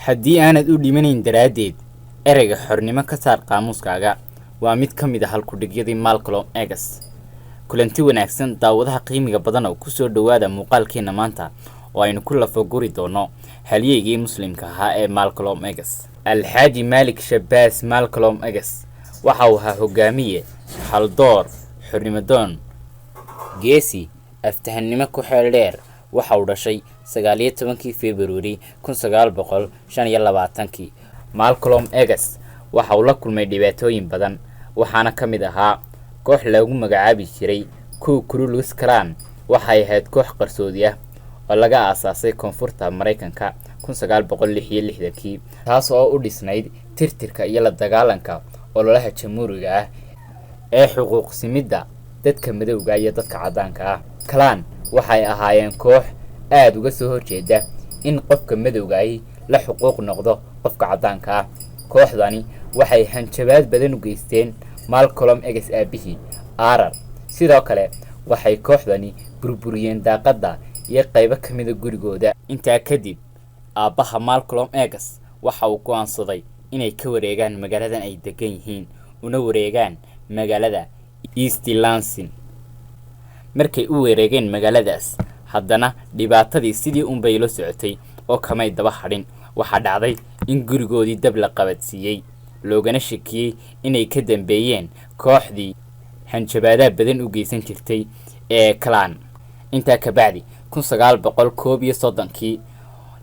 haddii aanad u dhimanayn daraaddeed ereyga xornimo ka saar qaamuuskaaga waa mid ka mid ah halkudhigyadii Malcolm X. kulanti wanaagsan daawadaha qiimiga badan oo ku soo dhawaada muuqaalkeena maanta oo aynu ku lafaguri doono halyeygii muslimka ahaa ee Malcolm X. Alxaaji Malik Shabazz Malcolm X waxa uu ahaa hogaamiye haldoor xornimadoon geesi aftahannimo ku xeel dheer. waxa uu dhashay 19 February 1925. Malcolm X waxa uu la kulmay dhibaatooyin badan waxaana ka mid ahaa koox lagu magacaabi jiray Ku Klux Klan. waxay ahayd koox qarsoodi ah oo laga aasaasay koonfurta Mareykanka 1966 taas oo u dhisnayd tirtirka iyo la dagaalanka ololaha jamhuuriga ah ee xuquuq simida dadka madowga iyo dadka cadaanka ah. Klan waxay ahaayeen koox aad uga soo horjeeda in qofka madowga ay la xuquuq noqdo qofka cadaanka ah. kooxdani waxay hanjabaad badan u geysteen Malcolm X aabihi Arar. sidoo kale waxay kooxdani burburiyeen daaqada iyo qaybo ka mid ah gurigooda. intaa kadib aabaha Malcolm X waxa uu go'aansaday inay ka wareegaan magaaladan ay degan yihiin una wareegaan magaalada East Lansing. markay u wareegeen magaaladaas haddana dhibaatadii sidii un bay la socotay oo kamay daba hadhin. waxa dhacday in gurigoodii dab la qabadsiiyay loogana shakiyay inay ka dambeeyeen kooxdii hanjabaada badan u geysan jirtay ee Klan. intaa ka bacdi 1931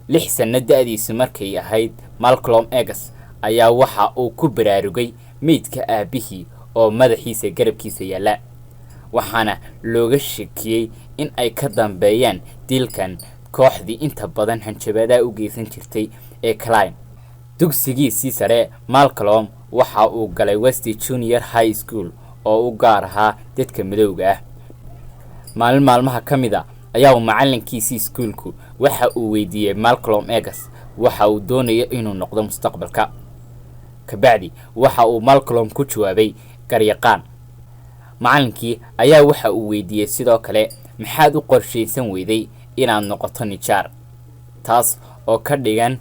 6 sano da'diisu markay ahayd Malcolm X ayaa waxa uu ku baraarugay meydka aabihii oo madaxiisa garabkiisa yaala waxaana looga shakiyay in ay ka dambeeyaan dilkan kooxdii inta badan hanjabaada u geysan jirtay ee Klan. dugsigiisii sare Malcolm waxa uu galay West Junior High School oo u gaar ahaa dadka madowga ah. maalmaha kamida ayaa uu macalinkiisii iskuulku waxa uu weydiiyay Malcolm X waxa uu doonayo inuu noqdo mustaqbalka. kabacdi waxa uu Malcolm ku jawaabay garyaqaan. macalinkii ayaa waxa uu weydiiyay sidoo kale maxaad u qorsheysan weyday inaad noqoto nijaar, taas oo ka dhigan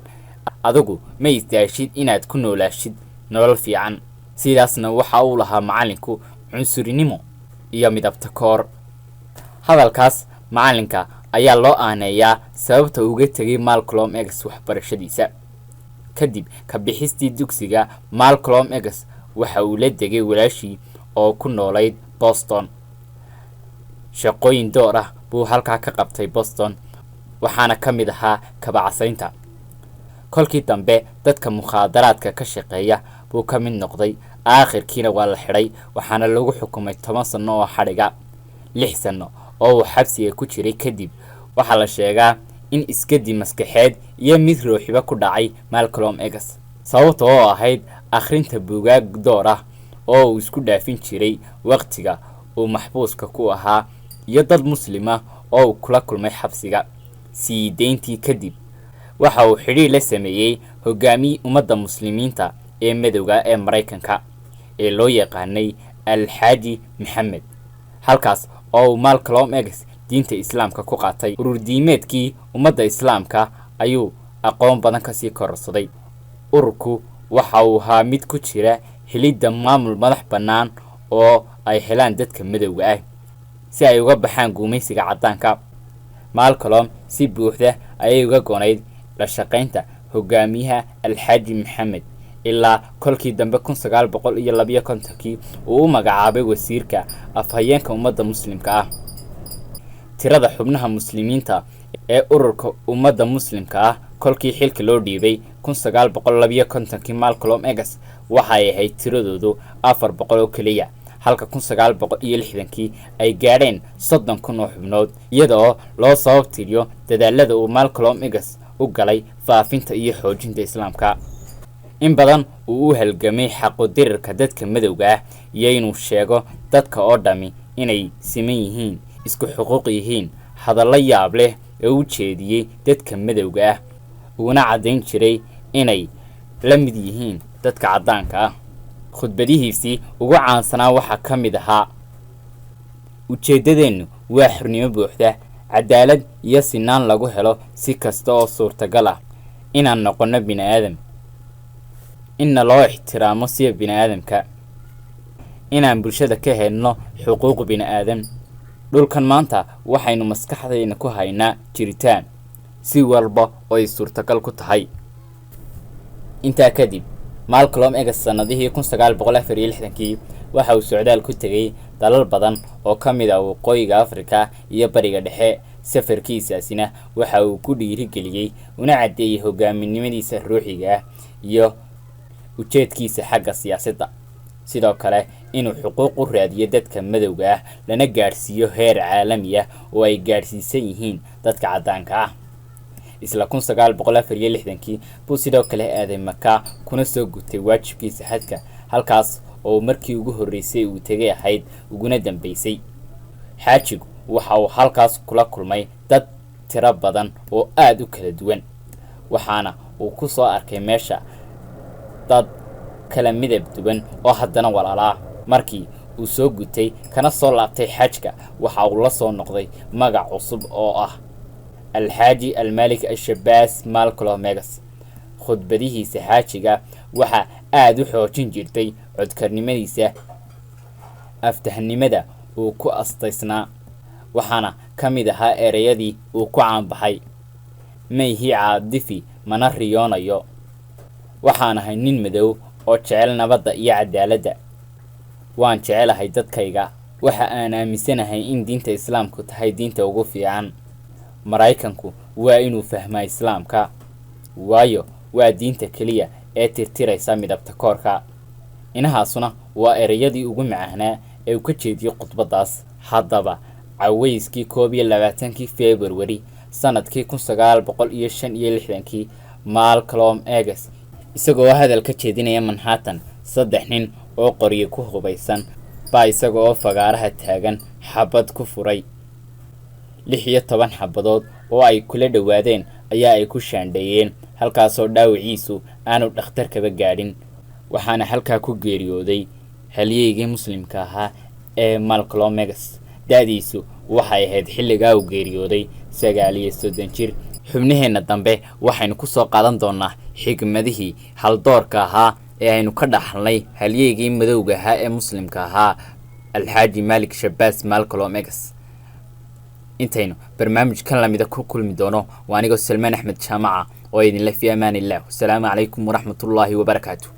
adigu ma istaashid inaad ku noolaashid nolol fiican. sidaasna waxa uu lahaa macalinku cunsurinimo iyo midabta koor. hadalkaas macalinka ayaa loo aaneeyaa sababta uga tagay Malcolm X waxbarashadiisa. kadib ka bixistii dugsiga Malcolm X waxa uu la degay walaashii oo ku noolayd Boston. shaqooyin door ah buu halkaa ka qabtay Boston waxaana ka mid ahaa kabacsaynta. kolkii dambe dadka mukhaadaraadka ka shaqeeya buu ka mid noqday. aakhirkiina waa la xidhay waxaana lagu xukumay 10 sano oo xadhiga. 6 sano oo uu xabsiga ku jiray kadib waxa la sheegaa in iskadi maskaxeed iyo mid ruuxiba ku dhacay Malcolm X sababtoo oo ahayd akhrinta buugaag door ah oo uu isku dhaafin jiray waqtiga uu maxbuuska ku ahaa iyo dad muslima oo kula kulmay xabsiga. sii deyntii kadib waxa uu xiriir la sameeyay hogaamiye ummadda muslimiinta ee madowga ee Mareykanka ee loo yaqaanay Alxaaji Maxamed. halkaas oo Malcolm X diinta islaamka ku qaatay. urur diimeedkii ummadda islaamka ayuu aqoon badan ka sii kororsaday. ururku waxa uu ahaa mid ku jira helidda maamul madax bannaan oo ay helaan dadka madowga ah si ay uga baxaan gumaysiga cadaanka. Malcolm si buuxda ayay uga goonayd la shaqaynta hogaamiyaha Alxaaji Maxamed ilaa kolkii dambe 1952 uu u magacaabay wasiirka afhayeenka ummadda muslimka ah. tirada xubnaha muslimiinta ee ururka ummadda muslimka ah kolkii xilka loo dhiibay 1952 Malcolm X waxay ahayd tiradoodu 400 oo kaliya halka 1960 ay gaadheen 30,000 oo xubnood iyadoo loo sababtiriyo dadaalada uu Malcolm X u galay faafinta iyo xoojinta islaamka. in badan uu u halgamay xaqo-dirirka dadka madowga ah iyo inuu sheego dadka oo dhami inay siman yihiin isku xuquuq yihiin. hadallo yaab leh ee u jeediyay dadka madowga ah uuna caddayn jiray inay la mid yihiin dadka cadaanka ah. khudbadihiisii ugu caansanaa waxaa ka mid ahaa ujeedadeenu waa xornimo buuxda, cadaalad iyo sinaan lagu helo si kasta oo suurtagal ah. inaan noqono bini aadam, inna loo ixtiraamo sida bini aadamka, inaan bulshada ka helno xuquuq bini aadam. dhulkan maanta waxaynu maskaxdayna ku haynaa jiritaan si walba oo ay suurtagal ku tahay. intaa kadib Malcolm X sanadihii 1964 waxa uu socdaal ku tagay dalal badan oo ka mid ah waqooyiga Afrika iyo bariga dhexe. safarkiisaasina waxa uu ku dhiirigeliyay una cadeeyay hogaaminimadiisa ruuxiga ah iyo ujeedkiisa xagga siyaasadda, sidoo kale inuu xuquuq u raadiyo dadka madowga ah lana gaarsiiyo heer caalami ah oo ay gaarsiisan yihiin dadka caddaanka ah. isla 1964 buu sidoo kale aaday Maka kuna soo gutay waajibkiisa xajka, halkaas oo markii ugu horreysay uu tagay ahayd uguna dambeysay. xaajigu waxa uu halkaas kula kulmay dad tiro badan oo aad u kala duwan, waxaana uu ku soo arkay meesha dad kala midab duwan oo haddana walaala. markii uu soo gutay kana soo laabtay xajka, waxa uu la soo noqday magac cusub oo ah Alxaaji Almalik Ashabaas Malcolm X. khudbadihiisa xaajiga waxa aad u xoojin jirtay codkarnimadiisa, aftahnimada uu ku astaysnaa, waxaana ka mid ahaa ereyadii uu ku caanbaxay: mayhi caadifi mana riyoonayo, waxaan ahay nin madow oo jecel nabadda iyo cadaaladda, waan jecelahay dadkayga, waxa aan aaminsanahay in diinta islaamku tahay diinta ugu fiican. Maraykanku waa inuu fahmaa islaamka, waayo waa diinta keliya ee tirtiraysa midabta koorka. inahaasuna waa ereyadii ugu macaanaa ee uu ka jeediyey khudbadaas. haddaba cawayskii 21 February sanadkii 1965 Malcolm X isagoo hadal ka jeedinaya Manhattan, 3 nin oo qoryo ku hubaysan baa isagoo fagaaraha taagan xabad ku furay. 16 xabadood oo ay kula dhawaadeen ayaa ay ku shaandheeyeen, halkaasoo dhaawiciisu aanu dhakhtarkaba gaadhin. waxaana halkaa ku geeriyooday halyeygii muslimka ahaa ee Malcolm X. da'diisu waxay ahayd xilligaa uu geeriyooday 39 jir. xubnaheena dambe waxaynu ku soo qaadan doonaa xigmadihii haldoorka ahaa ee aynu ka dhaxalnay halyeygii madowga ahaa ee muslimka ahaa Alxaaji Malik Shabaas Malcolm X. intaynu barnaamijkan lamida ku kulmi doono waa anigoo Salmaan Axmed Jaamaca oo idinla fi amaanillah. Assalaamu calaykum waraxmatullaahi wabarakaatuh.